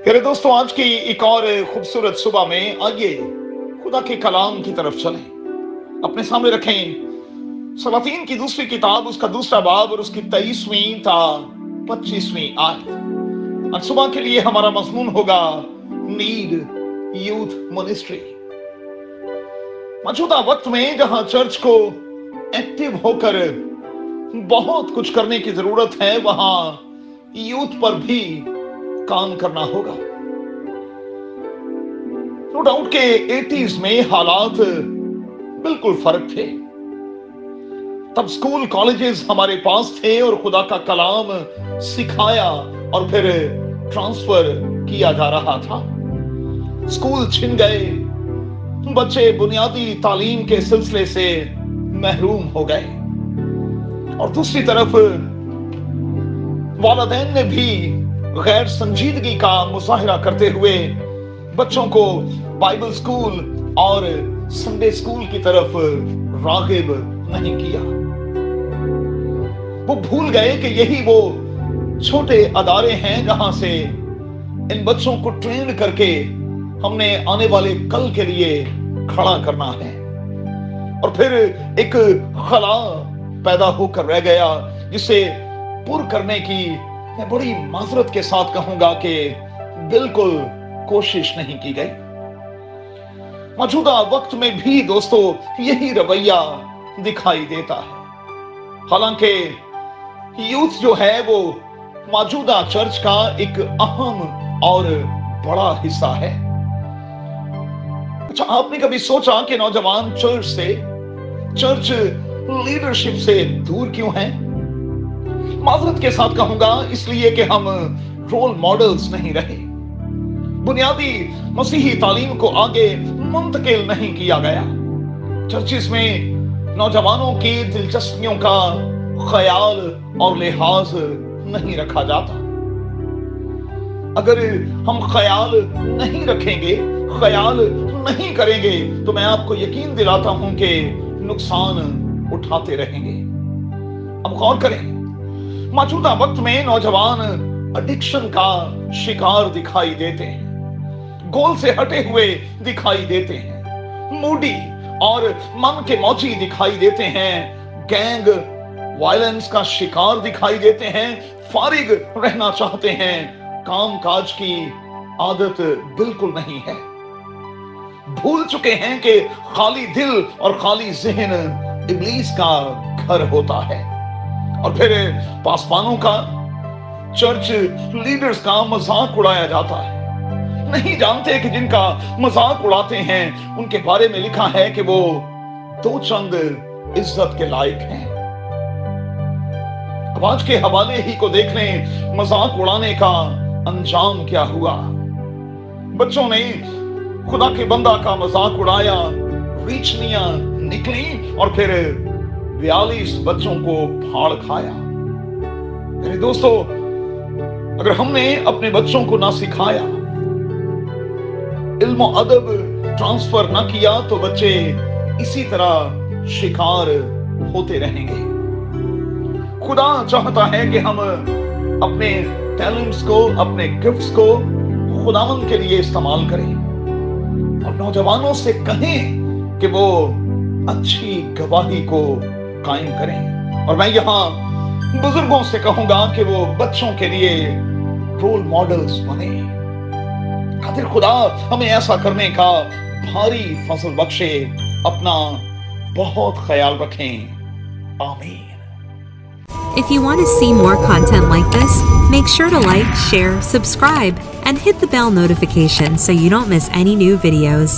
प्यारे दोस्तों, आज की एक और खूबसूरत सुबह में आइए खुदा के कलाम की तरफ चलें। अपने सामने रखें सलातीन की दूसरी किताब, उसका दूसरा बाब और उसकी 23वीं ता 25वीं आयत। आज सुबह के लिए हमारा मजमून होगा नीड यूथ मिनिस्ट्री। मौजूदा वक्त में जहां चर्च को एक्टिव होकर बहुत कुछ करने की जरूरत है, वहां यूथ पर भी काम करना होगा। नो डाउट के 80s में हालात बिल्कुल फर्क थे। तब स्कूल कॉलेजेस हमारे पास थे और खुदा का कलाम सिखाया और फिर ट्रांसफर किया जा रहा था। स्कूल छिन गए, बच्चे बुनियादी तालीम के सिलसिले से महरूम हो गए और दूसरी तरफ वालिदैन ने भी गैर संजीदगी का मुजाहिरा करते हुए बच्चों को बाइबल स्कूल और संडे स्कूल की तरफ रागिब नहीं किया। वो भूल गए कि यही वो छोटे अदारे हैं जहां से इन बच्चों को ट्रेन करके हमने आने वाले कल के लिए खड़ा करना है। और फिर एक खला पैदा होकर रह गया जिसे पुर करने की मैं बड़ी माजरत के साथ कहूंगा कि बिल्कुल कोशिश नहीं की गई। मौजूदा वक्त में भी दोस्तों यही रवैया दिखाई देता है। हालांकि यूथ जो है वो मौजूदा चर्च का एक अहम और बड़ा हिस्सा है। अच्छा, आपने कभी सोचा कि नौजवान चर्च लीडरशिप से दूर क्यों हैं? माजरत के साथ कहूंगा इसलिए कि हम रोल मॉडल्स नहीं रहे। बुनियादी मसीही तालीम को आगे मुंतकिल नहीं किया गया। चर्चिस में नौजवानों की दिलचस्पियों का ख्याल और लिहाज नहीं रखा जाता। अगर हम ख्याल नहीं रखेंगे, ख्याल नहीं करेंगे, तो मैं आपको यकीन दिलाता हूं कि नुकसान उठाते रहेंगे। अब गौर करें, मौजूदा वक्त में नौजवान एडिक्शन का शिकार दिखाई देते हैं, गोल से हटे हुए दिखाई देते हैं, मूडी और मन के मौजी दिखाई देते हैं, गैंग वायलेंस का शिकार दिखाई देते हैं, फारिग रहना चाहते हैं, काम काज की आदत बिल्कुल नहीं है। भूल चुके हैं कि खाली दिल और खाली ज़हन इब्लीस का घर होता है। और फिर पासवानों का, चर्च लीडर्स का मजाक उड़ाया जाता है। नहीं जानते कि जिनका मजाक उड़ाते हैं उनके बारे में लिखा है कि वो दो चंद इज्जत के लायक हैं। अब आज के हवाले ही को देख लें, मजाक उड़ाने का अंजाम क्या हुआ। बच्चों ने खुदा के बंदा का मजाक उड़ाया, रीछनियां निकली और फिर 42 बच्चों को फाड़ खाया। मेरे दोस्तों, अगर हमने अपने बच्चों को ना सिखाया, इल्म अदब ट्रांसफर ना किया, तो बच्चे इसी तरह शिकार होते रहेंगे। खुदा चाहता है कि हम अपने टैलेंट्स को, अपने गिफ्ट्स को खुदावंद के लिए इस्तेमाल करें और नौजवानों से कहें कि वो अच्छी गवाही को कायम करें। और मैं यहां बुजुर्गों से कहूंगा कि वो बच्चों के लिए रोल मॉडल्स बने। खातिर खुदा हमें ऐसा करने का भारी फजल बख्शे। अपना बहुत ख्याल रखें। आमीन। If you want to see more content like this, make sure to like, share, subscribe, and hit the bell notification so you don't miss any new videos.